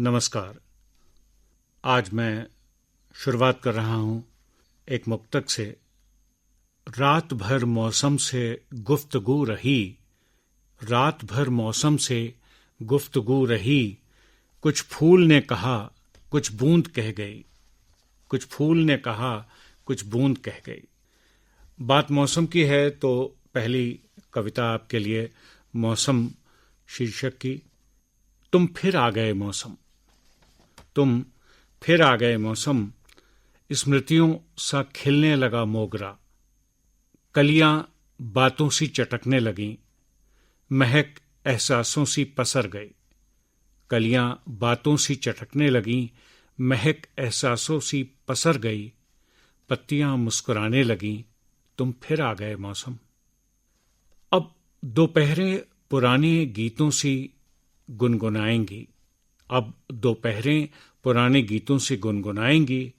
नमस्कार। आज मैं शुरुआत कर रहा हूँ एक मुक्तक से। रात भर मौसम से गुफ्तगू रही, रात भर मौसम से गुफ्तगू रही, कुछ फूल ने कहा कुछ बूंद कह गई, कुछ फूल ने कहा कुछ बूंद कह गई। बात मौसम की है तो पहली कविता आपके लिए मौसम शीर्षक की। तुम फिर आ गए मौसम, तुम फिर आ गए मौसम, स्मृतियों सा खिलने लगा मोगरा, कलियां बातों सी चटकने लगीं, महक एहसासों सी पसर गई। कलियां बातों सी चटकने लगीं, महक एहसासों सी पसर गई, पत्तियां मुस्कुराने लगीं, तुम फिर आ गए मौसम। अब दोपहरें पुराने गीतों सी गुनगुनाएंगी, अब दोपहरें पुराने गीतों से गुनगुनाएंगी,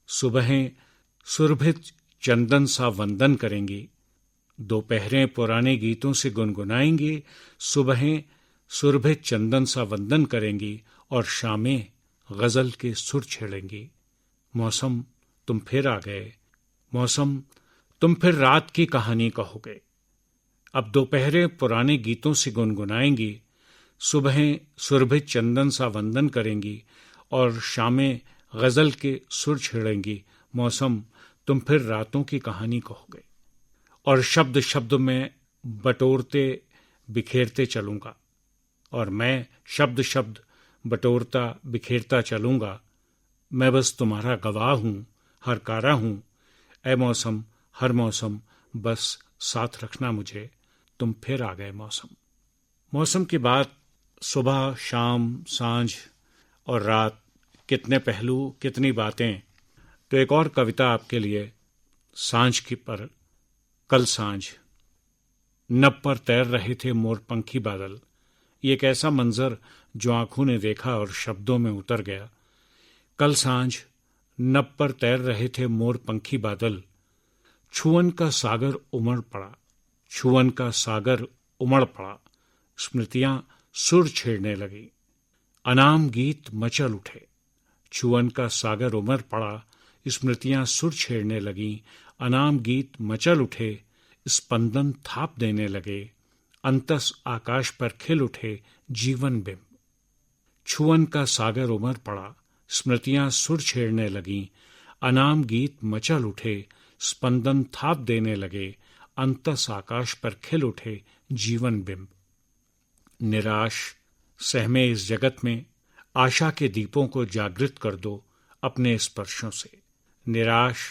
सुबहें सुरभित चंदन सा वंदन करेंगी। दोपहरें पुराने गीतों से गुनगुनाएंगी, सुबहें सुरभित चंदन सा वंदन करेंगी और शामें गजल के सुर छेड़ेंगी। मौसम तुम फिर आ गए, मौसम तुम फिर रात की कहानी कहोगे। अब दोपहरें पुराने गीतों से गुनगुनाएंगी, सुबहें सुरभित चंदन सा वंदन करेंगी और शामें गजल के सुर छेड़ेंगी। मौसम तुम फिर रातों की कहानी कहोगे। और शब्द शब्द में बटोरते बिखेरते चलूंगा, और मैं शब्द शब्द बटोरता बिखेरता चलूंगा। मैं बस तुम्हारा गवाह हूं, हर कारा हूं। ऐ मौसम हर मौसम बस साथ रखना मुझे, तुम फिर आ गए मौसम। मौसम की बात सुबह शाम सांझ और रात, कितने पहलू कितनी बातें। तो एक और कविता आपके लिए सांझ की पर। कल सांझ नभ पर तैर रहे थे मोरपंखी बादल। ये एक ऐसा मंजर जो आंखों ने देखा और शब्दों में उतर गया। कल सांझ नभ पर तैर रहे थे मोरपंखी बादल, छुअन का सागर उमड़ पड़ा, छुअन का सागर उमड़ पड़ा, स्मृतियां सुर छेड़ने लगी, अनाम गीत मचल उठे। छुअन का सागर उमड़ पड़ा, स्मृतियां सुर छेड़ने लगी, अनाम गीत मचल उठे, स्पंदन थाप देने लगे, अंतस आकाश पर खिल उठे जीवन बिंब। छुअन का सागर उमड़ पड़ा, स्मृतियां सुर छेड़ने लगीं, अनाम गीत मचल उठे, स्पंदन थाप देने लगे, अंतस आकाश पर खिल उठे जीवन बिंब। निराश सहमे इस जगत में आशा के दीपों को जागृत कर दो अपने स्पर्शों से। निराश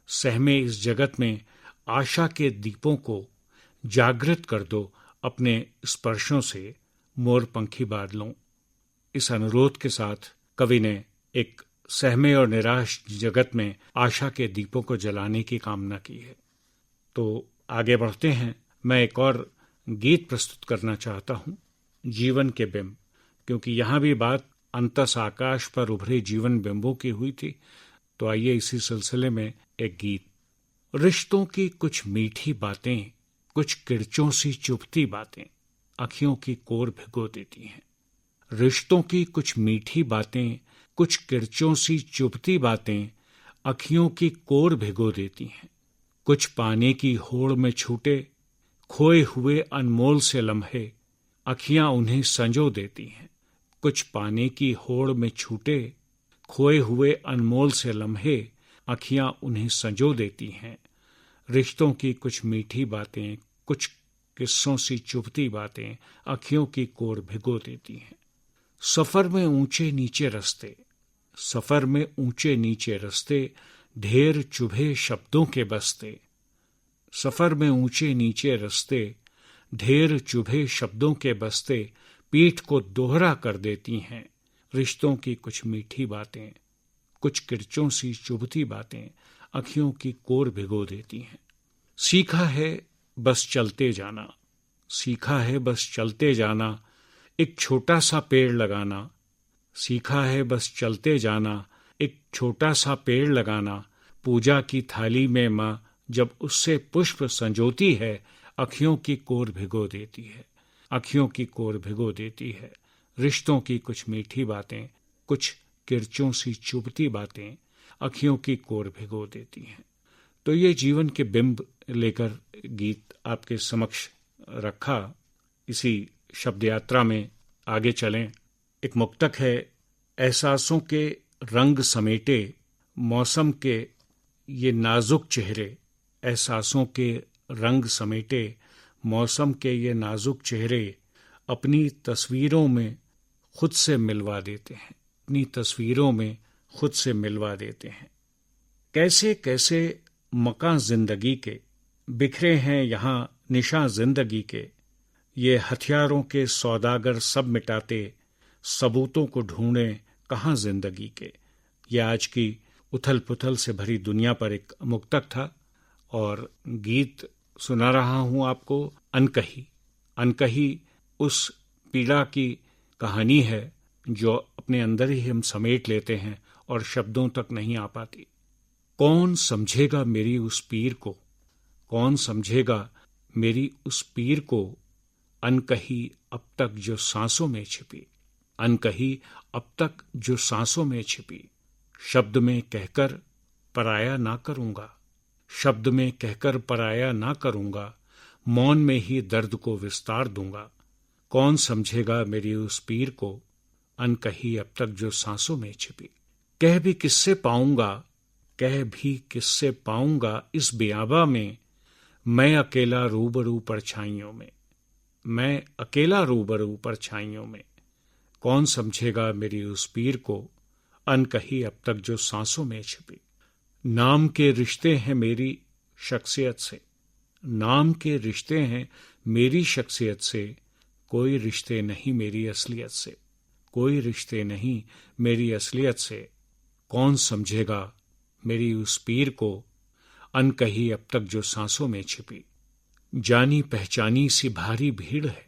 सहमे इस जगत में आशा के दीपों को जागृत कर दो अपने स्पर्शों से, मोरपंखी बादलों। इस अनुरोध के साथ कवि ने एक सहमे और निराश जगत में आशा के दीपों को जलाने की कामना की है। तो आगे बढ़ते हैं। मैं एक और गीत प्रस्तुत करना चाहता हूं, जीवन के बिंब, क्योंकि यहां भी बात अंतस आकाश पर उभरे जीवन बिंबों की हुई थी। तो आइए इसी सिलसिले में एक गीत। रिश्तों की कुछ मीठी बातें, कुछ किरचों सी चुभती बातें, अखियों की कोर भिगो देती हैं। रिश्तों की कुछ मीठी बातें, कुछ किरचों सी चुभती बातें, अखियों की कोर भिगो देती हैं। कुछ पाने की होड़ में छूटे खोए हुए अनमोल से लम्हे, अखियां उन्हें संजो देती हैं। कुछ पाने की होड़ में छूटे खोए हुए अनमोल से लम्हे, अखियां उन्हें संजो देती हैं। रिश्तों की कुछ मीठी बातें, कुछ किस्सों सी चुभती बातें, अखियों की कोर भिगो देती हैं। सफर में ऊंचे नीचे रस्ते, सफर में ऊंचे नीचे रस्ते, ढेर चुभे शब्दों के बस्ते। सफर में ऊंचे नीचे रस्ते, ढेर चुभे शब्दों के बस्ते, पीठ को दोहरा कर देती हैं। रिश्तों की कुछ मीठी बातें, कुछ किरचों सी चुभती बातें, अखियों की कोर भिगो देती हैं। सीखा है बस चलते जाना, सीखा है बस चलते जाना, एक छोटा सा पेड़ लगाना। सीखा है बस चलते जाना, एक छोटा सा पेड़ लगाना। पूजा की थाली में माँ जब उससे पुष्प संजोती है, अखियों की कोर भिगो देती है, अखियों की कोर भिगो देती है। रिश्तों की कुछ मीठी बातें, कुछ किरचों सी चुभती बातें अखियों की कोर भिगो देती हैं। तो ये जीवन के बिंब लेकर गीत आपके समक्ष रखा। इसी शब्द यात्रा में आगे चलें। एक मुक्तक है, एहसासों के रंग समेटे मौसम के ये नाजुक चेहरे, एहसासों के रंग समेटे मौसम के ये नाजुक चेहरे अपनी तस्वीरों में खुद से मिलवा देते हैं, अपनी तस्वीरों में खुद से मिलवा देते हैं। कैसे कैसे मकां जिंदगी के बिखरे हैं यहाँ निशां जिंदगी के, ये हथियारों के सौदागर सब मिटाते सबूतों को ढूंढे कहाँ जिंदगी के। ये आज की उथल पुथल से भरी दुनिया पर एक मुक्तक था और गीत सुना रहा हूं आपको। अनकही, अनकही उस पीड़ा की कहानी है जो अपने अंदर ही हम समेट लेते हैं और शब्दों तक नहीं आ पाती। कौन समझेगा मेरी उस पीर को, कौन समझेगा मेरी उस पीर को, अनकही अब तक जो सांसों में छिपी, अनकही अब तक जो सांसों में छिपी। शब्द में कहकर पराया ना करूंगा, शब्द में कहकर पराया ना करूंगा, मौन में ही दर्द को विस्तार दूंगा। कौन समझेगा मेरी उस पीर को, अनकही अब तक जो सांसों में छिपी। कह भी किससे पाऊंगा, कह भी किससे पाऊंगा इस बियाबा में, मैं अकेला रूबरू परछाइयों में, मैं अकेला रूबरू परछाइयों में। कौन समझेगा मेरी उस पीर को, अनकही अब तक जो सांसों में छिपी। नाम के रिश्ते हैं मेरी शख्सियत से, नाम के रिश्ते हैं मेरी शख्सियत से, कोई रिश्ते नहीं मेरी असलियत से, कोई रिश्ते नहीं मेरी असलियत से। कौन समझेगा मेरी उस पीर को, अनकही अब तक जो सांसों में छिपी। जानी पहचानी सी भारी भीड़ है,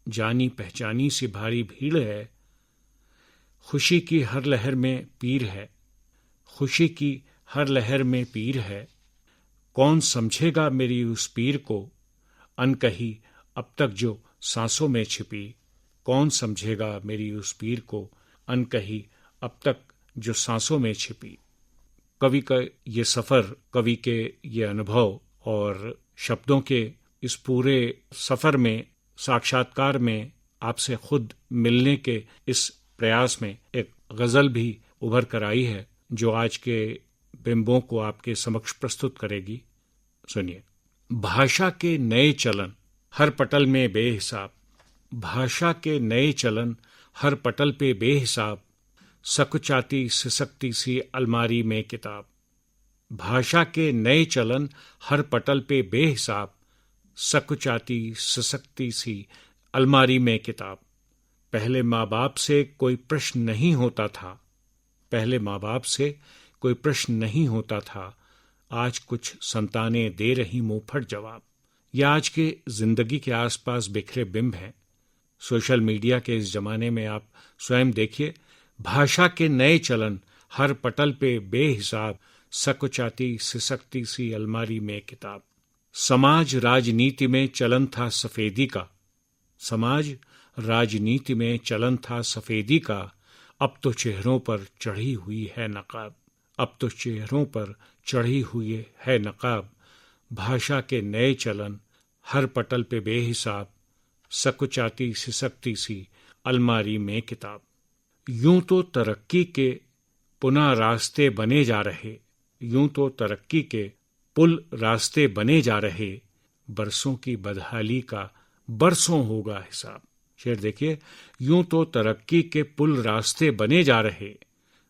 जानी पहचानी सी भारी भीड़ है, खुशी की हर लहर में पीर है, खुशी की हर लहर में पीर है। कौन समझेगा मेरी उस पीर को, अनकही अब तक जो सांसों में छिपी। कौन समझेगा मेरी उस पीर को, अनकही अब तक जो सांसों में छिपी। कवि का ये सफर, कवि के ये अनुभव और शब्दों के इस पूरे सफर में, साक्षात्कार में आपसे खुद मिलने के इस प्रयास में एक गजल भी उभर कर आई है जो आज के बिंबों को आपके समक्ष प्रस्तुत करेगी। सुनिए। भाषा के नए चलन हर पटल में बेहिसाब, भाषा के नए चलन हर पटल पे बेहिसाब, सकुचाती सिसकती सी अलमारी में किताब। भाषा के नए चलन हर पटल पे बेहिसाब, सकुचाती सिसकती सी अलमारी में किताब। पहले माँ बाप से कोई प्रश्न नहीं होता था, पहले माँ बाप से कोई प्रश्न नहीं होता था, आज कुछ संतानें दे रही मुंहफट जवाब। यह आज के जिंदगी के आसपास बिखरे बिंब हैं। सोशल मीडिया के इस जमाने में आप स्वयं देखिए, भाषा के नए चलन हर पटल पे बेहिसाब, सकुचाती सिसकती सी अलमारी में किताब। समाज राजनीति में चलन था सफेदी का, समाज राजनीति में चलन था सफेदी का, अब तो चेहरों पर चढ़ी हुई है नकाब, अब तो चेहरों पर चढ़ी हुई है नकाब। भाषा के नए चलन हर पटल पे बेहिसाब, सकुचाती सिसकती सी अलमारी में किताब। यूं तो तरक्की के पुनः रास्ते बने जा रहे, यूं तो तरक्की के पुल रास्ते बने जा रहे, बरसों की बदहाली का बरसों होगा हिसाब। शेर देखिए, यूं तो तरक्की के पुल रास्ते बने जा रहे,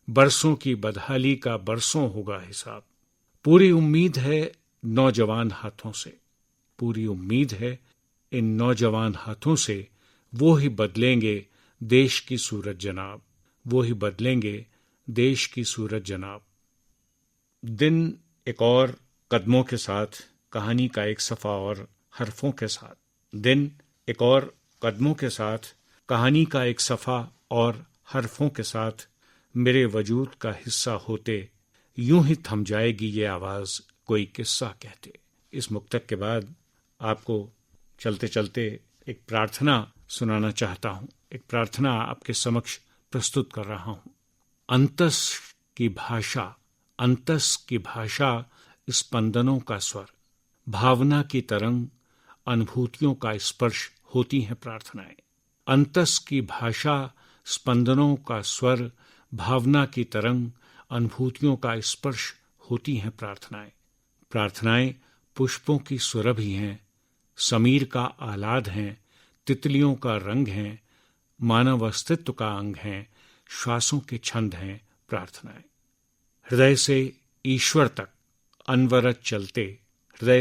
बरसों की बदहाली का बरसों होगा हिसाब। पूरी उम्मीद है नौजवान हाथों से, पूरी उम्मीद है इन नौजवान हाथों से, वो ही बदलेंगे देश की सूरत जनाब, वो ही बदलेंगे देश की सूरत जनाब। दिन एक और कदमों के साथ, कहानी का एक सफ़ा और हरफों के साथ। दिन एक और कदमों के साथ, कहानी का एक सफ़ा और हरफों के साथ, मेरे वजूद का हिस्सा होते, यूं ही थम जाएगी ये आवाज़ कोई किस्सा कहते। इस मुक्तक के बाद आपको चलते चलते एक प्रार्थना सुनाना चाहता हूं। एक प्रार्थना आपके समक्ष प्रस्तुत कर रहा हूं। अंतस की भाषा स्पंदनों का स्वर, भावना की तरंग, अनुभूतियों का स्पर्श होती हैं प्रार्थनाएं। अंतस की भाषा स्पंदनों का स्वर, भावना की तरंग, अनुभूतियों का स्पर्श होती हैं प्रार्थनाएं। प्रार्थनाएं पुष्पों की सुरभि हैं, समीर का आह्लाद हैं, तितलियों का रंग हैं, मानव अस्तित्व का अंग हैं, श्वासों के छंद हैं प्रार्थनाएं। हृदय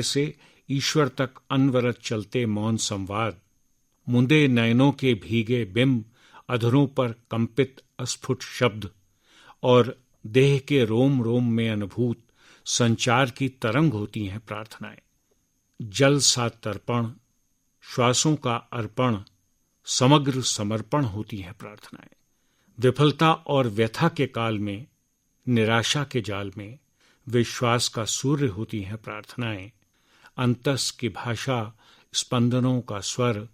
से ईश्वर तक अनवरत चलते मौन संवाद, मुंदे नयनों के भीगे बिंब, अधरों पर कंपित अस्फुट शब्द और देह के रोम रोम में अनुभूत संचार की तरंग होती हैं प्रार्थनाएं। जल सा तर्पण, श्वासों का अर्पण, समग्र समर्पण होती हैं प्रार्थनाएं। विफलता और व्यथा के काल में, निराशा के जाल में विश्वास का सूर्य होती हैं प्रार्थनाएं। अंतस की भाषा स्पंदनों का स्वर,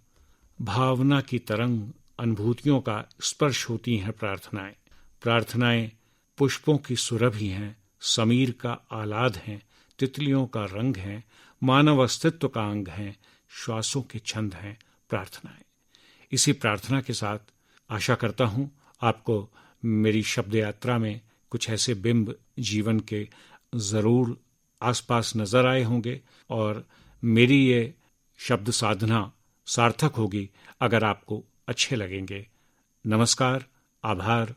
भावना की तरंग, अनुभूतियों का स्पर्श होती हैं प्रार्थनाएं। प्रार्थनाएं पुष्पों की सुरभि हैं, समीर का आह्लाद हैं, तितलियों का रंग हैं, मानव अस्तित्व का अंग हैं, श्वासों के छंद हैं प्रार्थनाएं। इसी प्रार्थना के साथ आशा करता हूं आपको मेरी शब्द यात्रा में कुछ ऐसे बिंब जीवन के जरूर आसपास नजर आए होंगे और मेरी ये शब्द साधना सार्थक होगी अगर आपको अच्छे लगेंगे। नमस्कार, आभार,